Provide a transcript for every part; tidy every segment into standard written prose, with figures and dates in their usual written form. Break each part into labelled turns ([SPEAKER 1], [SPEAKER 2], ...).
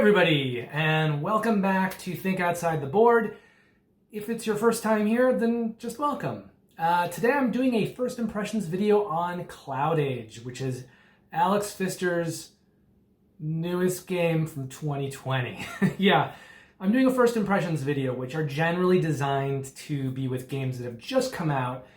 [SPEAKER 1] everybody, and welcome back to Think Outside the Board. If it's your first time here, then just welcome. Today I'm doing a first impressions video on CloudAge, which is Alex Pfister's newest game from 2020. Yeah, I'm doing a first impressions video, which are generally designed to be with games that have just come out,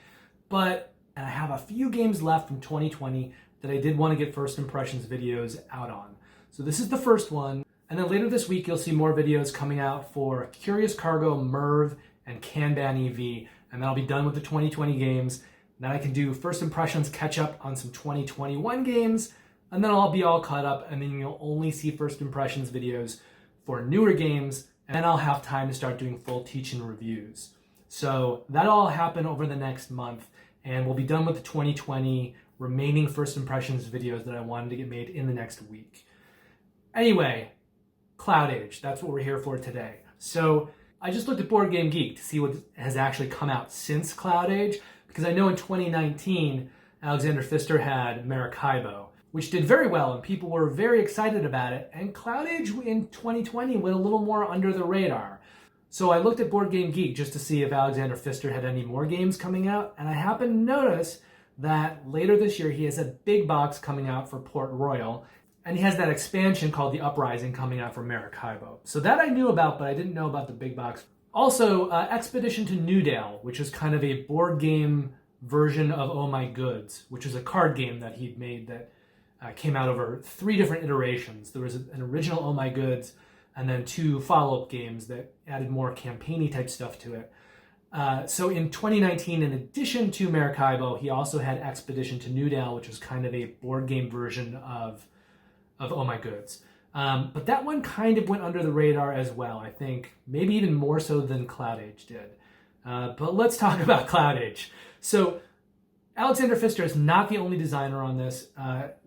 [SPEAKER 1] but I have a few games left from 2020 that I did want to get first impressions videos out on. So this is the first one. And then later this week, you'll see more videos coming out for Curious Cargo, Merv, and Kanban EV. And then I'll be done with the 2020 games. Then I can do first impressions, catch up on some 2021 games, and then I'll be all caught up. And then you'll only see first impressions videos for newer games. And then I'll have time to start doing full teach-in reviews. So that'll all happen over the next month. And we'll be done with the 2020 remaining first impressions videos that I wanted to get made in the next week. Anyway, CloudAge, that's what we're here for today. So I just looked at Board Game Geek to see what has actually come out since CloudAge, because I know in 2019, Alexander Pfister had Maracaibo, which did very well and people were very excited about it. And CloudAge in 2020 went a little more under the radar. So I looked at Board Game Geek just to see if Alexander Pfister had any more games coming out. And I happened to notice that later this year, he has a big box coming out for Port Royal. And he has that expansion called The Uprising coming out from Maracaibo. So that I knew about, but I didn't know about the big box. Also, Expedition to Newdale, which is kind of a board game version of Oh My Goods, which is a card game that he'd made that came out over 3 different iterations. There was an original Oh My Goods, and then 2 follow-up games that added more campaigny type stuff to it. So in 2019, in addition to Maracaibo, he also had Expedition to Newdale, which was kind of a board game version of Oh My Goods. But that one kind of went under the radar as well, I think, maybe even more so than CloudAge did. But let's talk about CloudAge. So Alexander Pfister is not the only designer on this.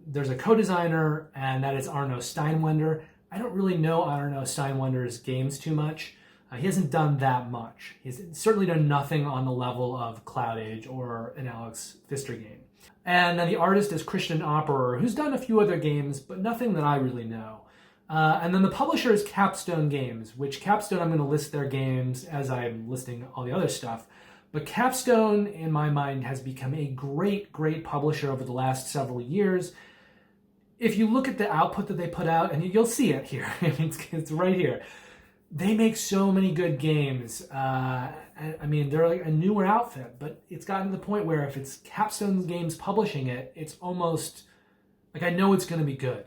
[SPEAKER 1] There's a co-designer, and that is Arno Steinwender. I don't really know Arno Steinwender's games too much. He hasn't done that much. He's certainly done nothing on the level of CloudAge or an Alex Pfister game. And then the artist is Christian Opperer, who's done a few other games, but nothing that I really know. And then the publisher is Capstone Games, which Capstone, I'm going to list their games as I'm listing all the other stuff. But Capstone, in my mind, has become a great, great publisher over the last several years. If you look at the output that they put out, and you'll see it here, it's right here. They make so many good games. I mean, they're like a newer outfit, but it's gotten to the point where if it's Capstone Games publishing it, it's almost like I know it's going to be good.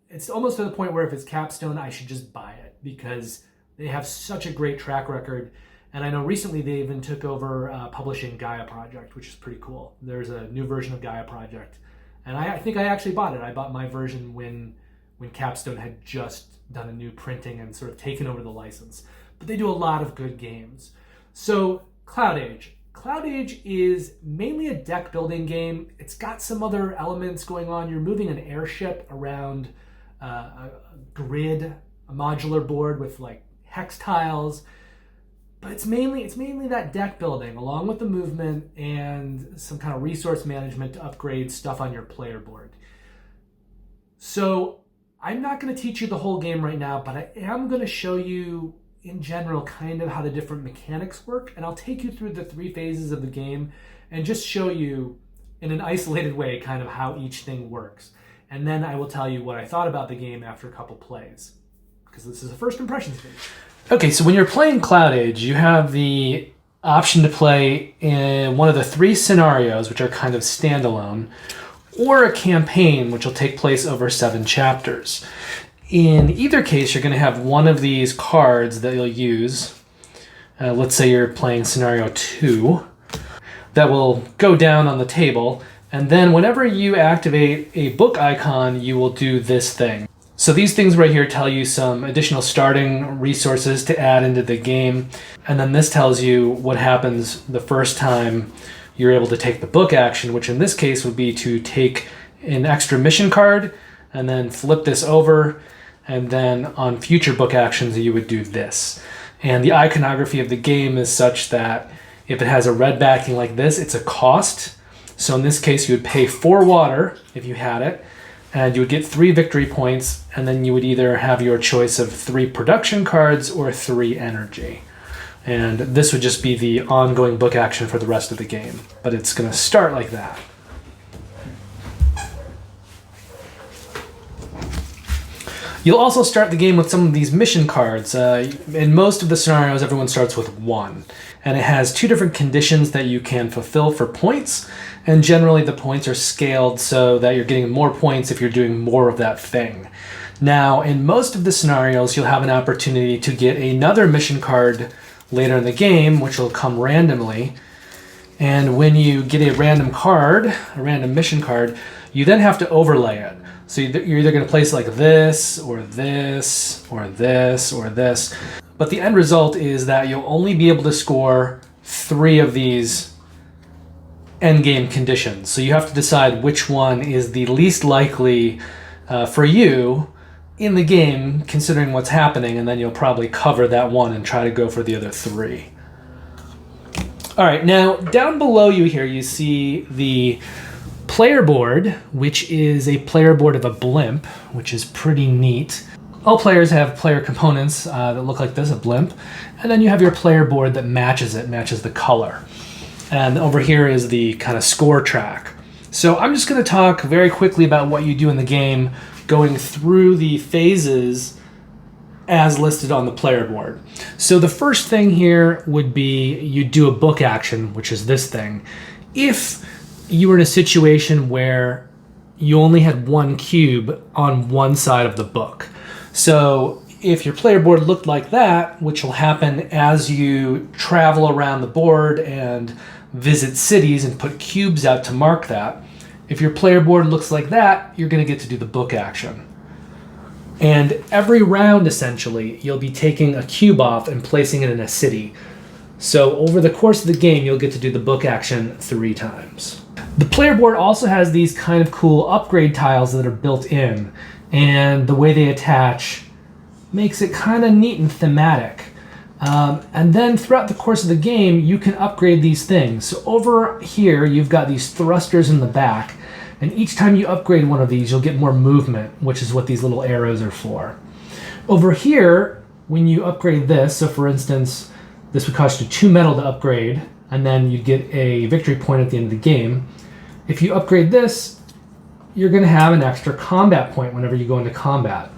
[SPEAKER 1] It's almost to the point where if it's Capstone, I should just buy it because they have such a great track record. And I know recently they even took over publishing Gaia Project, which is pretty cool. There's a new version of Gaia Project. And I think I actually bought it. I bought my version when Capstone had just done a new printing and sort of taken over the license. But they do a lot of good games. So CloudAge. CloudAge is mainly a deck building game. It's got some other elements going on. You're moving an airship around a grid, a modular board with like hex tiles. But it's mainly that deck building along with the movement and some kind of resource management to upgrade stuff on your player board. So I'm not going to teach you the whole game right now, but I am going to show you in general kind of how the different mechanics work, and I'll take you through the 3 phases of the game and just show you in an isolated way kind of how each thing works. And then I will tell you what I thought about the game after a couple plays, because this is a first impressions video. Okay, so when you're playing CloudAge, you have the option to play in one of the 3 scenarios, which are kind of standalone, or a campaign, which will take place over 7 chapters. In either case, you're going to have one of these cards that you'll use. Let's say you're playing scenario 2. That will go down on the table. And then whenever you activate a book icon, you will do this thing. So these things right here tell you some additional starting resources to add into the game. And then this tells you what happens the first time you're able to take the book action, which in this case would be to take an extra mission card and then flip this over. And then on future book actions, you would do this. And the iconography of the game is such that if it has a red backing like this, it's a cost. So in this case, you would pay 4 water if you had it. and you would get 3 victory points, and then you would either have your choice of 3 production cards or 3 energy. And this would just be the ongoing book action for the rest of the game, but it's going to start like that. You'll also start the game with some of these mission cards. In most of the scenarios, everyone starts with 1, and it has 2 different conditions that you can fulfill for points, and generally the points are scaled so that you're getting more points if you're doing more of that thing. Now, in most of the scenarios, you'll have an opportunity to get another mission card later in the game, which will come randomly. And when you get a random card, a random mission card, you then have to overlay it. So you're either going to place like this, or this, or this, or this. But the end result is that you'll only be able to score 3 of these endgame conditions. So you have to decide which one is the least likely for you in the game, considering what's happening, and then you'll probably cover that one and try to go for the other 3. All right, now down below you here, you see the player board, which is a player board of a blimp, which is pretty neat. All players have player components that look like this, a blimp, and then you have your player board that matches the color. And over here is the kind of score track. So I'm just going to talk very quickly about what you do in the game, going through the phases as listed on the player board. So the first thing here would be you do a book action, which is this thing. If you were in a situation where you only had 1 cube on one side of the book. So if your player board looked like that, which will happen as you travel around the board and visit cities and put cubes out to mark that, if your player board looks like that, you're going to get to do the book action. And every round, essentially, you'll be taking a cube off and placing it in a city. So over the course of the game, you'll get to do the book action 3 times. The player board also has these kind of cool upgrade tiles that are built in, and the way they attach makes it kind of neat and thematic. And then throughout the course of the game, you can upgrade these things. So over here, you've got these thrusters in the back, and each time you upgrade one of these, you'll get more movement, which is what these little arrows are for. Over here, when you upgrade this, so for instance, this would cost you 2 metal to upgrade, and then you'd get a victory point at the end of the game. If you upgrade this, you're going to have an extra combat point whenever you go into combat.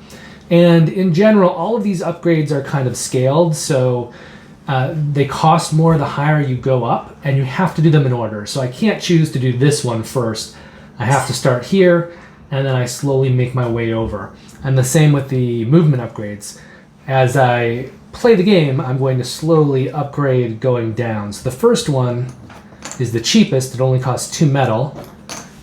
[SPEAKER 1] And in general, all of these upgrades are kind of scaled, so they cost more the higher you go up, and you have to do them in order. So I can't choose to do this one first. I have to start here, and then I slowly make my way over. And the same with the movement upgrades. As I play the game, I'm going to slowly upgrade going down. So the first one is the cheapest. It only costs 2 metal.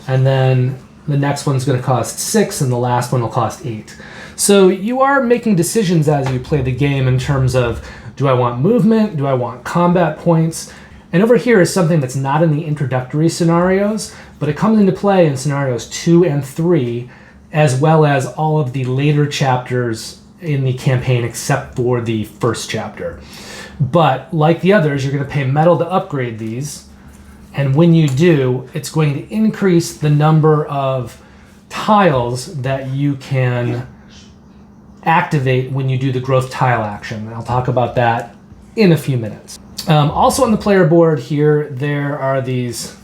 [SPEAKER 1] And then the next one's going to cost 6, and the last one will cost 8. So you are making decisions as you play the game in terms of, do I want movement? Do I want combat points? And over here is something that's not in the introductory scenarios, but it comes into play in scenarios 2 and 3, as well as all of the later chapters in the campaign except for the first chapter. But like the others, you're going to pay metal to upgrade these, and when you do, it's going to increase the number of tiles that you can activate when you do the growth tile action. I'll talk about that in a few minutes. Also on the player board here, there are these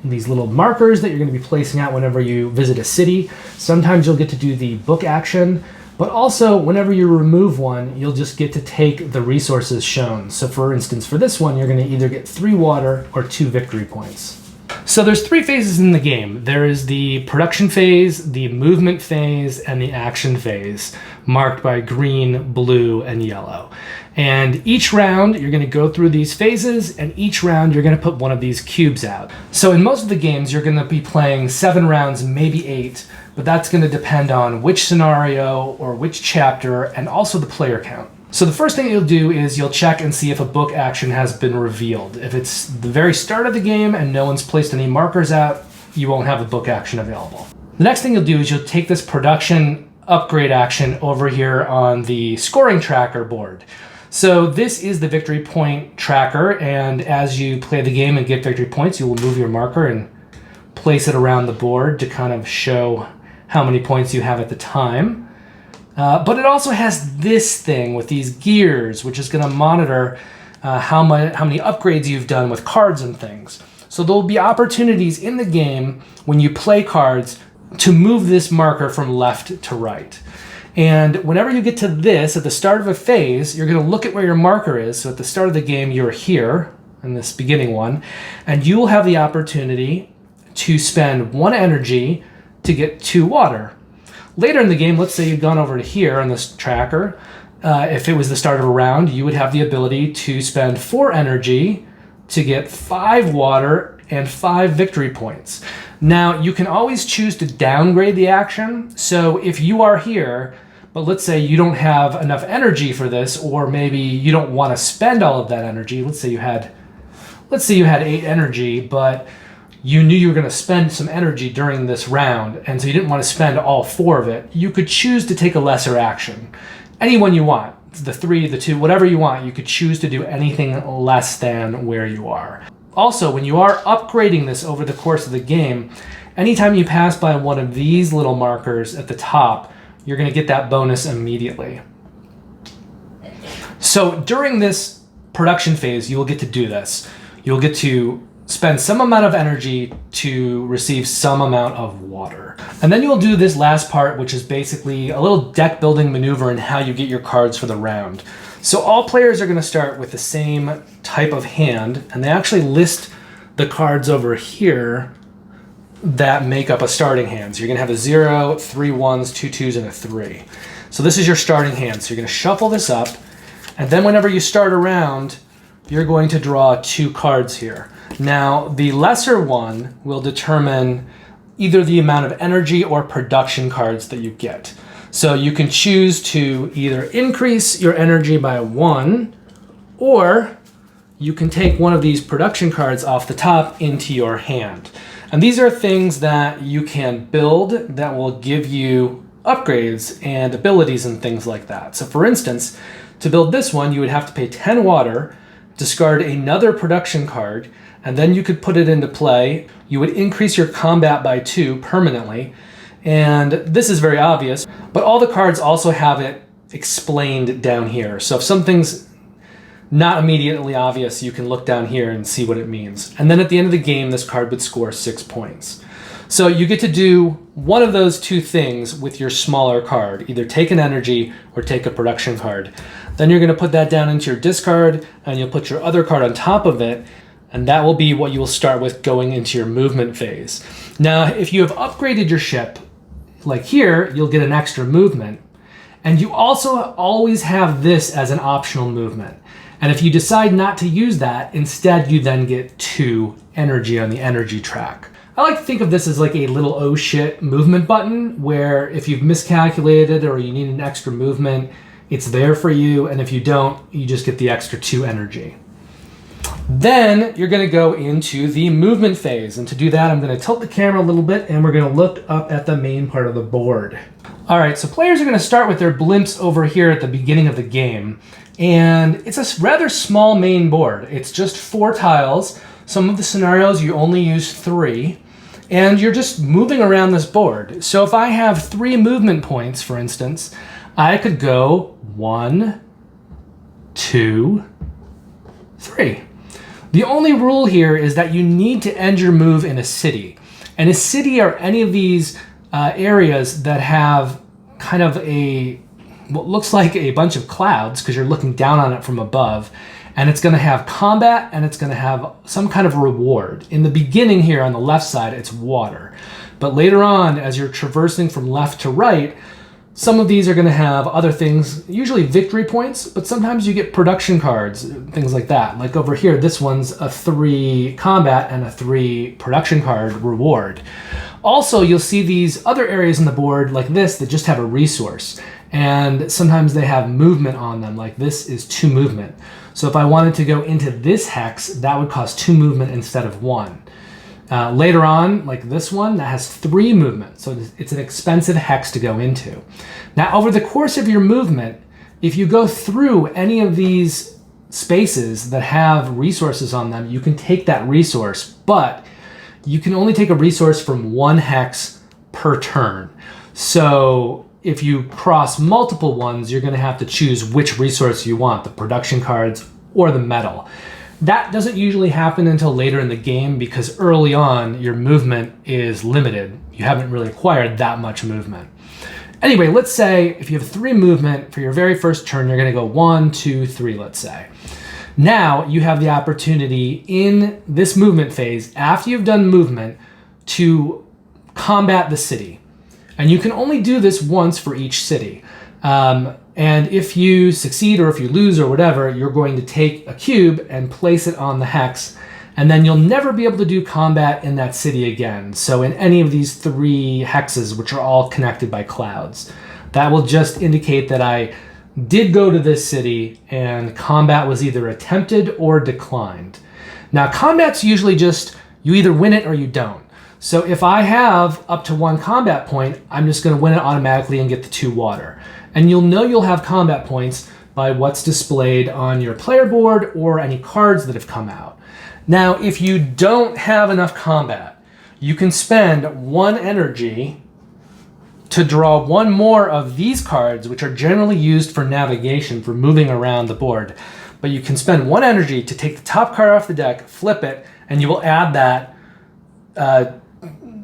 [SPEAKER 1] little markers that you're going to be placing out whenever you visit a city. Sometimes you'll get to do the book action, but also whenever you remove one, you'll just get to take the resources shown. So for instance, for this one, you're going to either get 3 water or 2 victory points. So there's 3 phases in the game. There is the production phase, the movement phase, and the action phase, marked by green, blue, and yellow. And each round, you're going to go through these phases, and each round, you're going to put one of these cubes out. So in most of the games, you're going to be playing 7 rounds, maybe 8, but that's going to depend on which scenario or which chapter, and also the player count. So the first thing you'll do is you'll check and see if a book action has been revealed. If it's the very start of the game and no one's placed any markers out, you won't have a book action available. The next thing you'll do is you'll take this production upgrade action over here on the scoring tracker board. So this is the victory point tracker, and as you play the game and get victory points, you will move your marker and place it around the board to kind of show how many points you have at the time. But it also has this thing with these gears, which is going to monitor how many upgrades you've done with cards and things. So there'll be opportunities in the game when you play cards to move this marker from left to right. And whenever you get to this, at the start of a phase, you're going to look at where your marker is. So at the start of the game, you're here in this beginning one, and you will have the opportunity to spend 1 energy to get 2 water. Later in the game, let's say you've gone over to here on this tracker. If it was the start of a round, you would have the ability to spend 4 energy to get 5 water and 5 victory points. Now, you can always choose to downgrade the action. So if you are here, but let's say you don't have enough energy for this, or maybe you don't want to spend all of that energy. Let's say you had 8 energy, but you knew you were going to spend some energy during this round, and so you didn't want to spend all 4 of it. You could choose to take a lesser action. Anyone you want. The 3, the 2, whatever you want. You could choose to do anything less than where you are. Also, when you are upgrading this over the course of the game, anytime you pass by one of these little markers at the top, you're going to get that bonus immediately. So during this production phase, you will get to do this. You'll get to spend some amount of energy to receive some amount of water. And then you'll do this last part, which is basically a little deck building maneuver in how you get your cards for the round. So all players are going to start with the same type of hand, and they actually list the cards over here that make up a starting hand. So you're going to have a 0, 3 1s, 2 2s, and a 3. So this is your starting hand. So you're going to shuffle this up, and then whenever you start a round, you're going to draw 2 cards here. Now, the lesser one will determine either the amount of energy or production cards that you get. So you can choose to either increase your energy by 1, or you can take one of these production cards off the top into your hand. And these are things that you can build that will give you upgrades and abilities and things like that. So for instance, to build this one, you would have to pay 10 water, discard another production card, and then you could put it into play. You would increase your combat by 2 permanently. And this is very obvious, but all the cards also have it explained down here. So if something's not immediately obvious, you can look down here and see what it means. And then at the end of the game, this card would score 6 points. So you get to do one of those 2 things with your smaller card, either take an energy or take a production card. Then you're going to put that down into your discard, and you'll put your other card on top of it, and that will be what you will start with going into your movement phase. Now, if you have upgraded your ship, like here, you'll get an extra movement. And you also always have this as an optional movement. And if you decide not to use that, instead you then get 2 energy on the energy track. I like to think of this as like a little oh shit movement button, where if you've miscalculated or you need an extra movement, it's there for you. And if you don't, you just get the extra 2 energy. Then you're going to go into the movement phase. And to do that, I'm going to tilt the camera a little bit, and we're going to look up at the main part of the board. All right, so players are going to start with their blimps over here at the beginning of the game. And it's a rather small main board. It's just 4 tiles. Some of the scenarios you only use 3. And you're just moving around this board. So if I have 3 movement points, for instance, I could go 1, 2, 3. The only rule here is that you need to end your move in a city. And a city are any of these areas that have kind of what looks like a bunch of clouds, because you're looking down on it from above. And it's going to have combat, and it's going to have some kind of reward. In the beginning here on the left side, it's water. But later on, as you're traversing from left to right, some of these are going to have other things, usually victory points, but sometimes you get production cards, things like that. Like over here, this one's a 3 combat and a 3 production card reward. Also, you'll see these other areas in the board like this that just have a resource. And sometimes they have movement on them, like this is 2 movement. So if I wanted to go into this hex, that would cost 2 movement instead of 1. Later on, like this one, that has 3 movement. So it's an expensive hex to go into. Now, over the course of your movement, if you go through any of these spaces that have resources on them, you can take that resource, but you can only take a resource from 1 hex per turn. So if you cross multiple ones, you're going to have to choose which resource you want, the production cards or the metal. That doesn't usually happen until later in the game because early on your movement is limited. You haven't really acquired that much movement. Anyway, let's say if you have 3 movement for your very first turn, you're going to go 1, 2, 3, let's say. Now you have the opportunity in this movement phase, after you've done movement, to combat the city. And you can only do this once for each city. And if you succeed or if you lose or whatever, you're going to take a cube and place it on the hex, and then you'll never be able to do combat in that city again. So in any of these 3 hexes, which are all connected by clouds, that will just indicate that I did go to this city and combat was either attempted or declined. Now, combat's usually just you either win it or you don't. So if I have up to 1 combat point, I'm just going to win it automatically and get the 2 water. And you'll know you'll have combat points by what's displayed on your player board or any cards that have come out. Now, if you don't have enough combat, you can spend 1 energy to draw 1 more of these cards, which are generally used for navigation, for moving around the board. But you can spend 1 energy to take the top card off the deck, flip it, and you will add that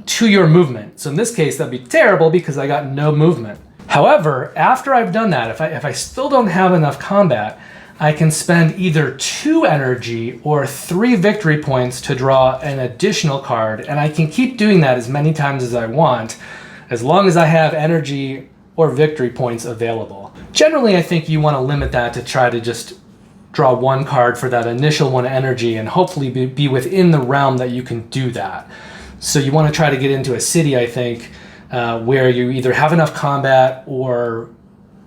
[SPEAKER 1] to your movement. So in this case, that'd be terrible because I got no movement. However, after I've done that, if I still don't have enough combat, I can spend either 2 energy or 3 victory points to draw an additional card, and I can keep doing that as many times as I want, as long as I have energy or victory points available. Generally, I think you want to limit that to try to just draw 1 card for that initial 1 energy and hopefully be within the realm that you can do that. So you want to try to get into a city, I think, where you either have enough combat or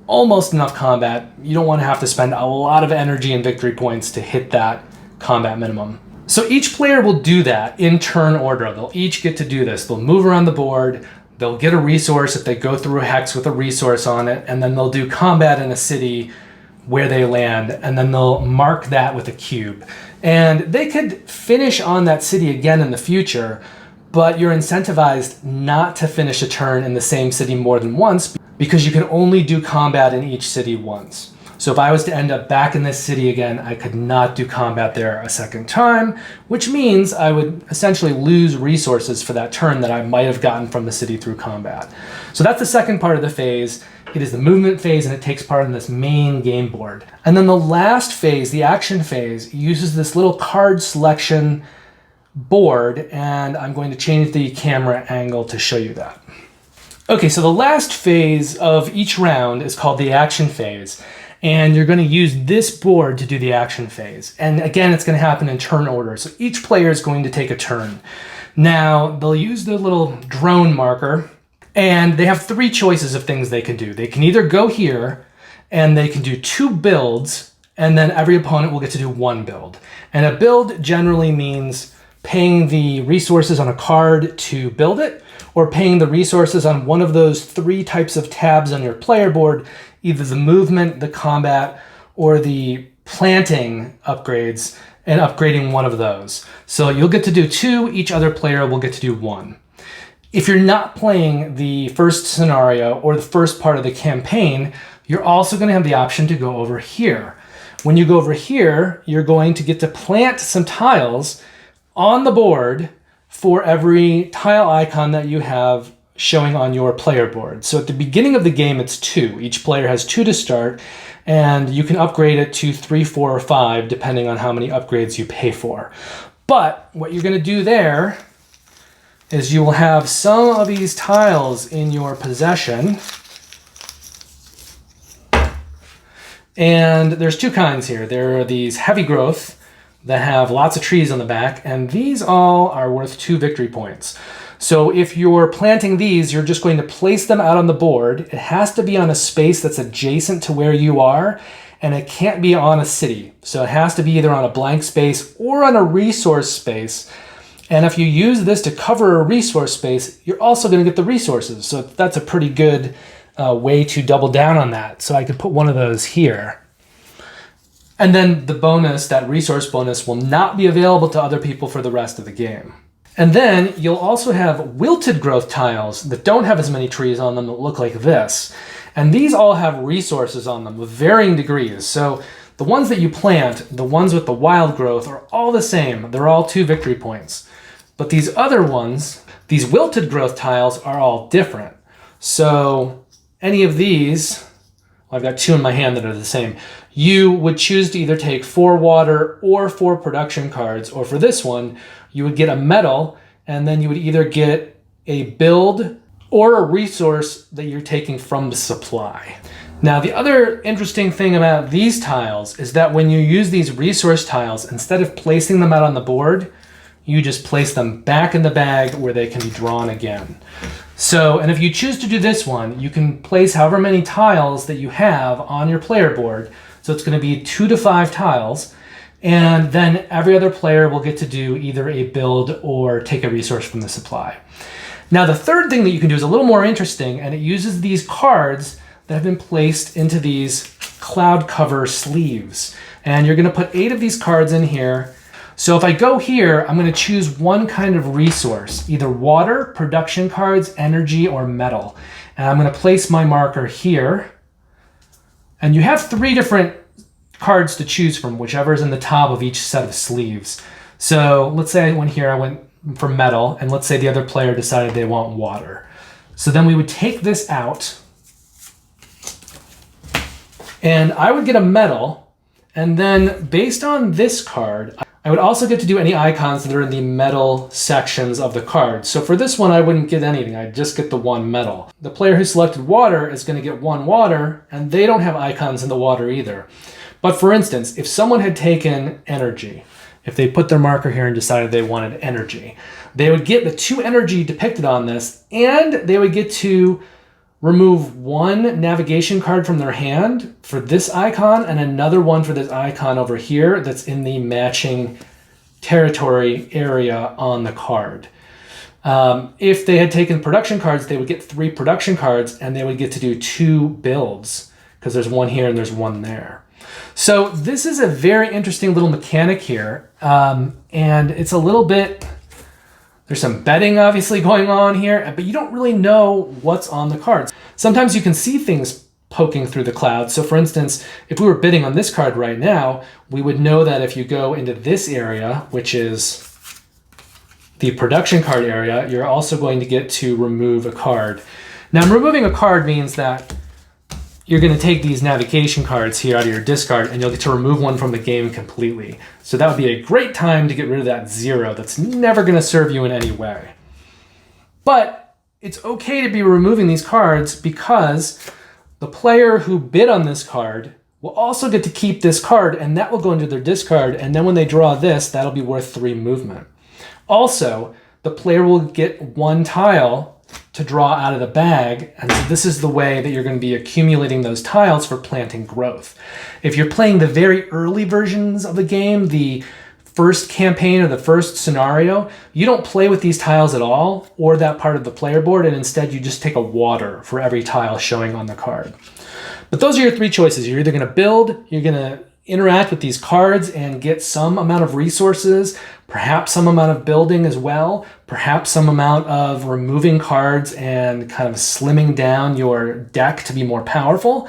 [SPEAKER 1] almost enough combat. You don't want to have to spend a lot of energy and victory points to hit that combat minimum. So each player will do that in turn order. They'll each get to do this. They'll move around the board, they'll get a resource if they go through a hex with a resource on it, and then they'll do combat in a city where they land, and then they'll mark that with a cube. And they could finish on that city again in the future, but you're incentivized not to finish a turn in the same city more than once because you can only do combat in each city once. So if I was to end up back in this city again, I could not do combat there a second time, which means I would essentially lose resources for that turn that I might have gotten from the city through combat. So that's the second part of the phase. It is the movement phase, and it takes part in this main game board. And then the last phase, the action phase, uses this little card selection board, and I'm going to change the camera angle to show you that. Okay, so the last phase of each round is called the action phase, and you're going to use this board to do the action phase. And again, it's going to happen in turn order, so each player is going to take a turn. Now, they'll use their little drone marker, and they have 3 choices of things they can do. They can either go here, and they can do 2 builds, and then every opponent will get to do 1 build. And a build generally means paying the resources on a card to build it, or paying the resources on one of those 3 types of tabs on your player board, either the movement, the combat, or the planting upgrades, and upgrading one of those. So you'll get to do 2, each other player will get to do 1. If you're not playing the first scenario or the first part of the campaign, you're also going to have the option to go over here. When you go over here, you're going to get to plant some tiles on the board for every tile icon that you have showing on your player board. So at the beginning of the game, it's 2. Each player has 2 to start, and you can upgrade it to 3, 4, or 5, depending on how many upgrades you pay for. But what you're going to do there is you will have some of these tiles in your possession. And there's 2 kinds here. There are these heavy growth that have lots of trees on the back, and these all are worth 2 victory points. So if you're planting these, you're just going to place them out on the board. It has to be on a space that's adjacent to where you are, and it can't be on a city. So it has to be either on a blank space or on a resource space. And if you use this to cover a resource space, you're also going to get the resources. So that's a pretty good way to double down on that. So I could put one of those here. And then the bonus, that resource bonus, will not be available to other people for the rest of the game. And then you'll also have wilted growth tiles that don't have as many trees on them that look like this. And these all have resources on them with varying degrees. So the ones that you plant, the ones with the wild growth, are all the same. They're all 2 victory points. But these other ones, these wilted growth tiles, are all different. So any of these, well, I've got 2 in my hand that are the same. You would choose to either take 4 water or 4 production cards, or for this one, you would get a medal, and then you would either get a build or a resource that you're taking from the supply. Now, the other interesting thing about these tiles is that when you use these resource tiles, instead of placing them out on the board, you just place them back in the bag where they can be drawn again. So, and if you choose to do this one, you can place however many tiles that you have on your player board. So it's going to be 2 to 5 tiles. And then every other player will get to do either a build or take a resource from the supply. Now, the third thing that you can do is a little more interesting, and it uses these cards that have been placed into these cloud cover sleeves. And you're going to put 8 of these cards in here. So if I go here, I'm going to choose one kind of resource, either water, production cards, energy, or metal. And I'm going to place my marker here. And you have 3 different cards to choose from, whichever is in the top of each set of sleeves. So let's say I went here, I went for metal, and let's say the other player decided they want water. So then we would take this out, and I would get a metal, and then based on this card, I would also get to do any icons that are in the metal sections of the card. So for this one, I wouldn't get anything. I'd just get the 1 metal. The player who selected water is going to get 1 water, and they don't have icons in the water either. But for instance, if someone had taken energy, if they put their marker here and decided they wanted energy, they would get the 2 energy depicted on this, and they would get to remove 1 navigation card from their hand for this icon and another one for this icon over here that's in the matching territory area on the card. If they had taken production cards, they would get 3 production cards, and they would get to do 2 builds, because there's 1 here and there's 1 there. So this is a very interesting little mechanic here, and it's a little bit, there's some betting obviously going on here, but you don't really know what's on the cards. Sometimes you can see things poking through the clouds. So for instance, if we were bidding on this card right now, we would know that if you go into this area, which is the production card area, you're also going to get to remove a card. Now, removing a card means that you're going to take these navigation cards here out of your discard, and you'll get to remove 1 from the game completely. So that would be a great time to get rid of that 0 that's never going to serve you in any way. But it's okay to be removing these cards because the player who bid on this card will also get to keep this card, and that will go into their discard, and then when they draw this, that'll be worth 3 movement. Also, the player will get 1 tile to draw out of the bag, and so this is the way that you're going to be accumulating those tiles for planting growth. If you're playing the very early versions of the game, the first campaign or the first scenario, you don't play with these tiles at all or that part of the player board, and instead you just take a water for every tile showing on the card. But those are your 3 choices. You're either going to build, you're going to interact with these cards and get some amount of resources, perhaps some amount of building as well, perhaps some amount of removing cards and kind of slimming down your deck to be more powerful.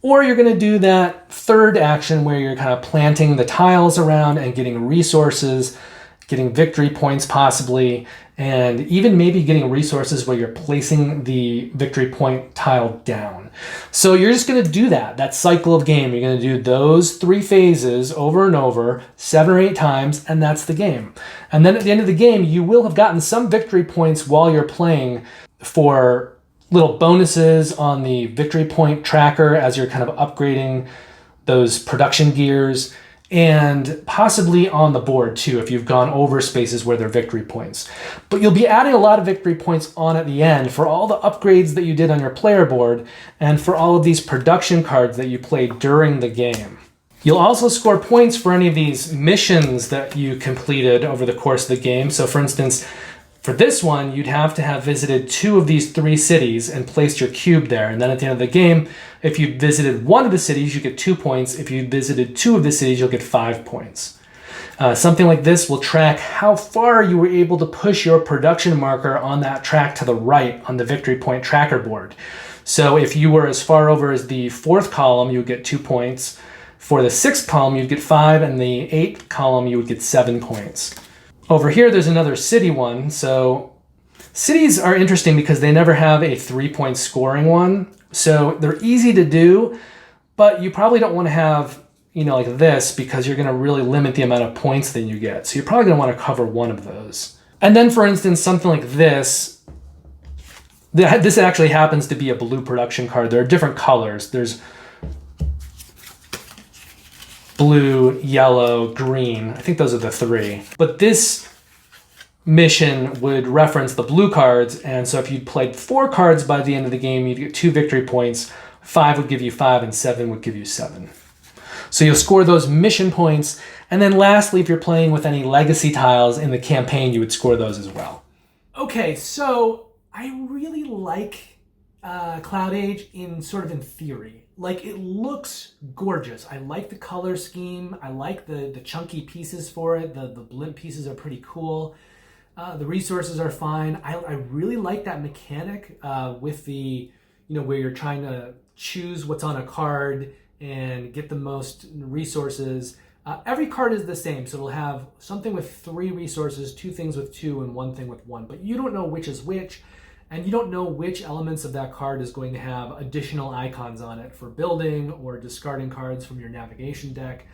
[SPEAKER 1] Or you're going to do that third action where you're kind of planting the tiles around and getting resources, getting victory points possibly, and even maybe getting resources where you're placing the victory point tile down. So you're just going to do that cycle of game. You're going to do those 3 phases over and over 7 or 8 times, and that's the game. And then at the end of the game, you will have gotten some victory points while you're playing for little bonuses on the victory point tracker as you're kind of upgrading those production gears, and possibly on the board too if you've gone over spaces where there are victory points. But you'll be adding a lot of victory points on at the end for all the upgrades that you did on your player board and for all of these production cards that you played during the game. You'll also score points for any of these missions that you completed over the course of the game. So for instance, for this one, you'd have to have visited 2 of these 3 cities and placed your cube there. And then at the end of the game, if you visited 1 of the cities, you get 2 points. If you visited 2 of the cities, you'll get 5 points. Something like this will track how far you were able to push your production marker on that track to the right on the victory point tracker board. So if you were as far over as the 4th column, you would get 2 points. For the 6th column, you'd get 5, and the 8th column, you would get 7 points. Over here, there's another city one. So cities are interesting because they never have a 3-point scoring one. So they're easy to do, but you probably don't want to have, like this, because you're going to really limit the amount of points that you get. So you're probably going to want to cover one of those. And then, for instance, something like this. This actually happens to be a blue production card. There are different colors. There's blue, yellow, green. I think those are the 3. But this mission would reference the blue cards, and so if you'd played 4 cards by the end of the game, you'd get 2 victory points. 5 would give you 5, and 7 would give you 7. So you'll score those mission points, and then lastly, if you're playing with any legacy tiles in the campaign, you would score those as well. Okay, so I really like CloudAge in theory. Like, it looks gorgeous. I like the color scheme. I like the chunky pieces for it. The blimp pieces are pretty cool. The resources are fine. I really like that mechanic with the, where you're trying to choose what's on a card and get the most resources. Every card is the same, so it'll have something with 3 resources, 2 things with 2, and 1 thing with 1. But you don't know which is which, and you don't know which elements of that card is going to have additional icons on it for building or discarding cards from your navigation deck.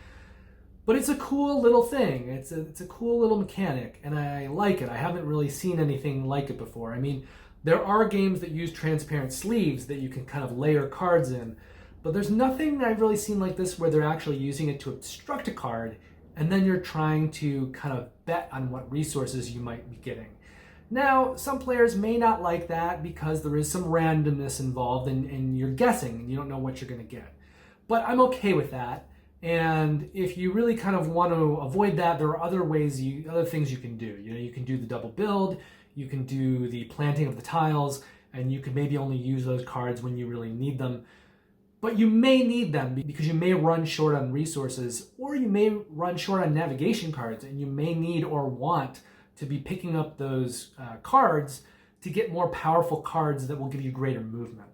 [SPEAKER 1] But it's a cool little thing. It's a cool little mechanic, and I like it. I haven't really seen anything like it before. I mean, there are games that use transparent sleeves that you can kind of layer cards in, but there's nothing I've really seen like this where they're actually using it to obstruct a card, and then you're trying to kind of bet on what resources you might be getting. Now, some players may not like that because there is some randomness involved and you're guessing and you don't know what you're going to get. But I'm okay with that. And if you really kind of want to avoid that, there are other things you can do. You can do the double build, you can do the planting of the tiles, and you can maybe only use those cards when you really need them. But you may need them because you may run short on resources, or you may run short on navigation cards, and you may need or want to be picking up those cards to get more powerful cards that will give you greater movement.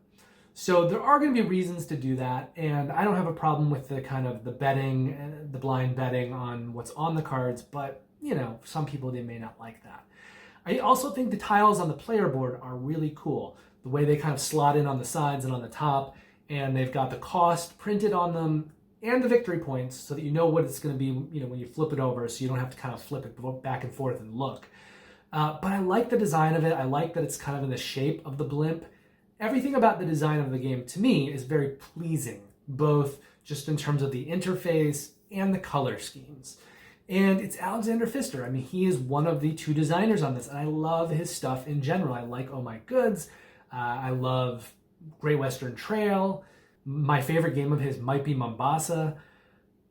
[SPEAKER 1] So there are going to be reasons to do that, and I don't have a problem with the kind of the betting, the blind betting on what's on the cards, but some people, they may not like that. I also think the tiles on the player board are really cool. The way they kind of slot in on the sides and on the top, and they've got the cost printed on them and the victory points so that you know what it's going to be, when you flip it over, so you don't have to kind of flip it back and forth and look. But I like the design of it. I like that it's kind of in the shape of the blimp. Everything about the design of the game, to me, is very pleasing, both just in terms of the interface and the color schemes. And it's Alexander Pfister. I mean, he is one of the 2 designers on this, and I love his stuff in general. I like Oh My Goods. I love Great Western Trail. My favorite game of his might be Mombasa.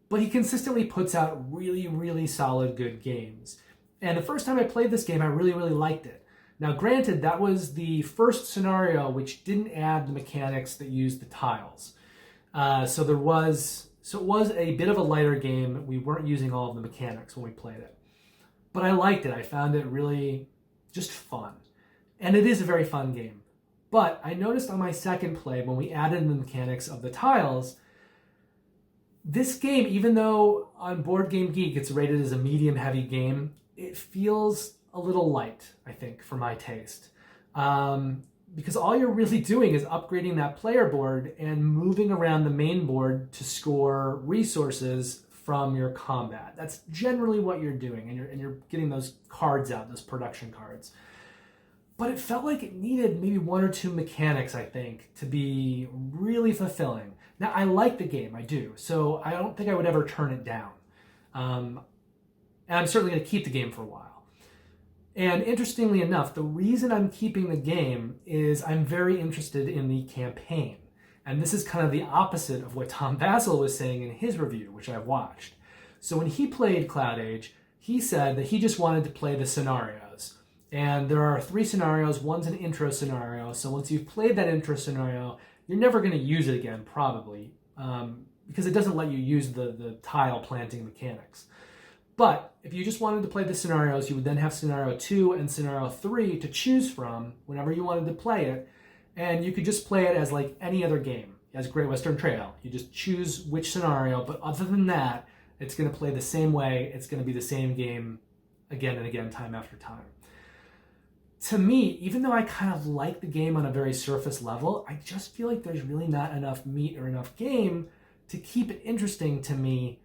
[SPEAKER 1] But he consistently puts out really, really solid, good games. And the first time I played this game, I really, really liked it. Now, granted, that was the first scenario which didn't add the mechanics that used the tiles. So it was a bit of a lighter game. We weren't using all of the mechanics when we played it. But I liked it. I found it really just fun. And it is a very fun game. But I noticed on my second play, when we added the mechanics of the tiles, this game, even though on Board Game Geek it's rated as a medium-heavy game, it feels a little light, I think, for my taste. Because all you're really doing is upgrading that player board and moving around the main board to score resources from your combat. That's generally what you're doing, and you're getting those cards out, those production cards. But it felt like it needed maybe 1 or 2 mechanics, I think, to be really fulfilling. Now, I like the game, I do, so I don't think I would ever turn it down. And I'm certainly going to keep the game for a while. And interestingly enough, the reason I'm keeping the game is I'm very interested in the campaign. And this is kind of the opposite of what Tom Vassell was saying in his review, which I've watched. So when he played CloudAge, he said that he just wanted to play the scenarios. And there are 3 scenarios. One's an intro scenario. So once you've played that intro scenario, you're never going to use it again, probably, because it doesn't let you use the tile planting mechanics. But if you just wanted to play the scenarios, you would then have scenario 2 and scenario 3 to choose from whenever you wanted to play it. And you could just play it as like any other game, as Great Western Trail. You just choose which scenario, but other than that, it's going to play the same way. It's going to be the same game again and again, time after time. To me, even though I kind of like the game on a very surface level, I just feel like there's really not enough meat or enough game to keep it interesting to me,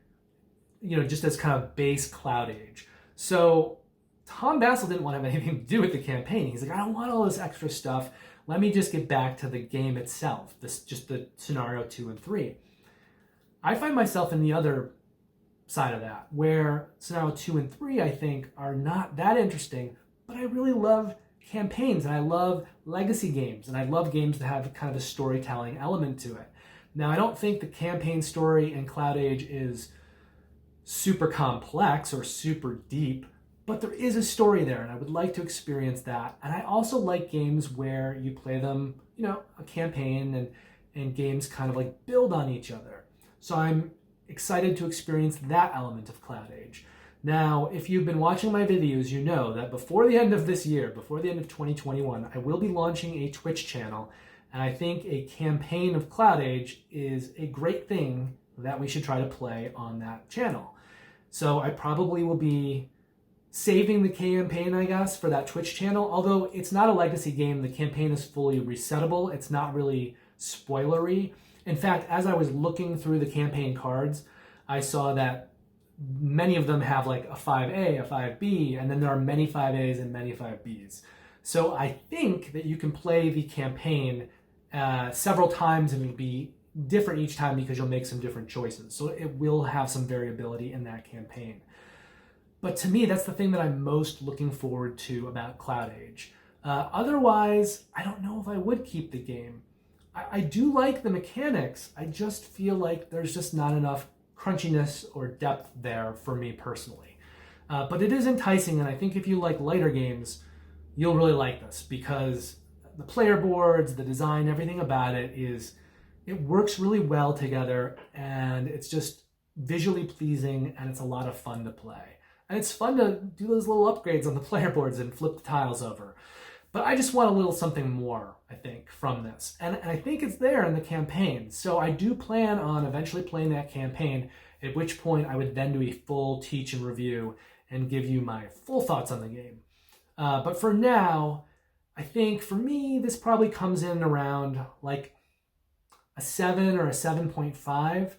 [SPEAKER 1] just as kind of base CloudAge. So Tom Bassel didn't want to have anything to do with the campaign. He's like, I don't want all this extra stuff. Let me just get back to the game itself, just the scenario 2 and 3. I find myself in the other side of that, where scenario 2 and 3, I think, are not that interesting, but I really love campaigns, and I love legacy games, and I love games that have kind of a storytelling element to it. Now, I don't think the campaign story in CloudAge is super complex or super deep, but there is a story there, and I would like to experience that. And I also like games where you play them, a campaign, and games kind of like build on each other. So I'm excited to experience that element of CloudAge. Now, if you've been watching my videos, you know that before the end of this year, before the end of 2021, I will be launching a Twitch channel, and I think a campaign of CloudAge is a great thing that we should try to play on that channel. So I probably will be saving the campaign, I guess, for that Twitch channel. Although it's not a legacy game, the campaign is fully resettable. It's not really spoilery. In fact, as I was looking through the campaign cards, I saw that many of them have like a 5A, a 5B, and then there are many 5As and many 5Bs. So I think that you can play the campaign several times, and it'll be different each time because you'll make some different choices. So it will have some variability in that campaign. But to me, that's the thing that I'm most looking forward to about CloudAge. Otherwise, I don't know if I would keep the game. I do like the mechanics. I just feel like there's just not enough crunchiness or depth there for me personally. But it is enticing, and I think if you like lighter games, you'll really like this, because the player boards, the design, everything about it works really well together, and it's just visually pleasing, and it's a lot of fun to play. And it's fun to do those little upgrades on the player boards and flip the tiles over. But I just want a little something more, I think, from this. And I think it's there in the campaign. So I do plan on eventually playing that campaign, at which point I would then do a full teach and review and give you my full thoughts on the game. But for now, I think for me, this probably comes in around like a 7 or a 7.5.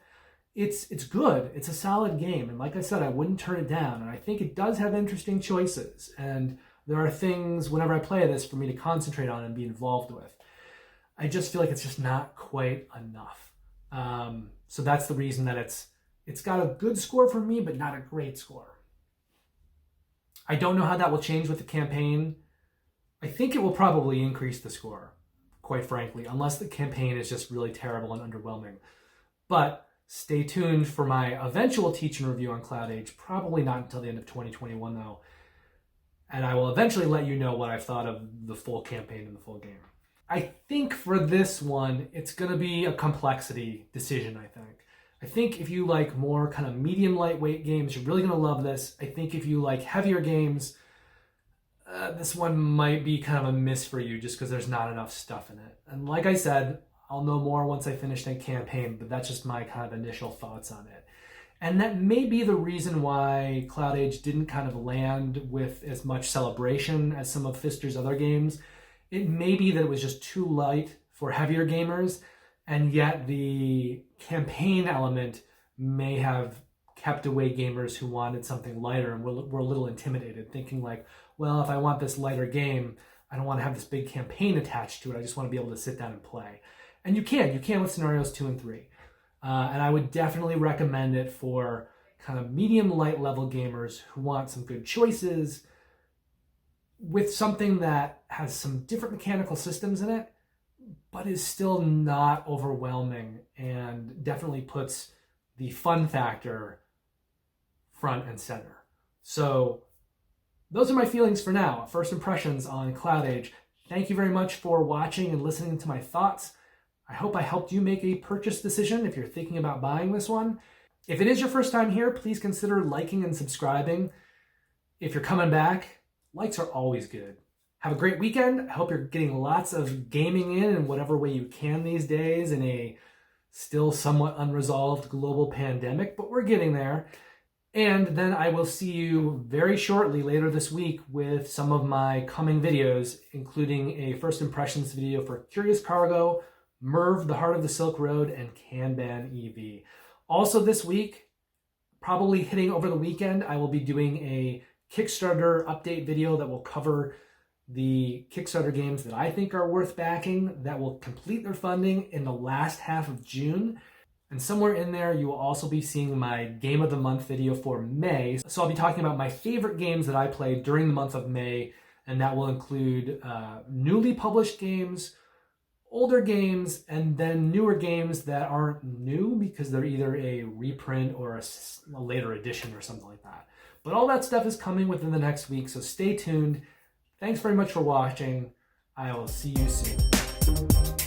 [SPEAKER 1] It's good. It's a solid game. And like I said, I wouldn't turn it down. And I think it does have interesting choices. And there are things, whenever I play this, for me to concentrate on and be involved with. I just feel like it's just not quite enough. So that's the reason that it's got a good score for me, but not a great score. I don't know how that will change with the campaign. I think it will probably increase the score, quite frankly, unless the campaign is just really terrible and underwhelming. But stay tuned for my eventual teach and review on CloudAge, probably not until the end of 2021 though. And I will eventually let you know what I've thought of the full campaign and the full game. I think for this one, it's going to be a complexity decision, I think if you like more kind of medium lightweight games, you're really going to love this. I think if you like heavier games, this one might be kind of a miss for you just because there's not enough stuff in it. And like I said, I'll know more once I finish that campaign, but that's just my kind of initial thoughts on it. And that may be the reason why CloudAge didn't kind of land with as much celebration as some of Pfister's other games. It may be that it was just too light for heavier gamers, and yet the campaign element may have kept away gamers who wanted something lighter and were a little intimidated, thinking like, well, if I want this lighter game, I don't want to have this big campaign attached to it. I just want to be able to sit down and play. And you can with scenarios 2 and 3. And I would definitely recommend it for kind of medium light level gamers who want some good choices with something that has some different mechanical systems in it, but is still not overwhelming and definitely puts the fun factor front and center. So those are my feelings for now. First impressions on CloudAge. Thank you very much for watching and listening to my thoughts. I hope I helped you make a purchase decision if you're thinking about buying this one. If it is your first time here, please consider liking and subscribing. If you're coming back, likes are always good. Have a great weekend. I hope you're getting lots of gaming in whatever way you can these days in a still somewhat unresolved global pandemic, but we're getting there. And then I will see you very shortly later this week with some of my coming videos, including a first impressions video for Curious Cargo, Merv, the Heart of the Silk Road, and Kanban EV. Also this week, probably hitting over the weekend, I will be doing a Kickstarter update video that will cover the Kickstarter games that I think are worth backing that will complete their funding in the last half of June. And somewhere in there, you will also be seeing my Game of the Month video for May. So I'll be talking about my favorite games that I played during the month of May, and that will include newly published games, older games, and then newer games that aren't new because they're either a reprint or a later edition or something like that. But all that stuff is coming within the next week, so stay tuned. Thanks very much for watching. I will see you soon.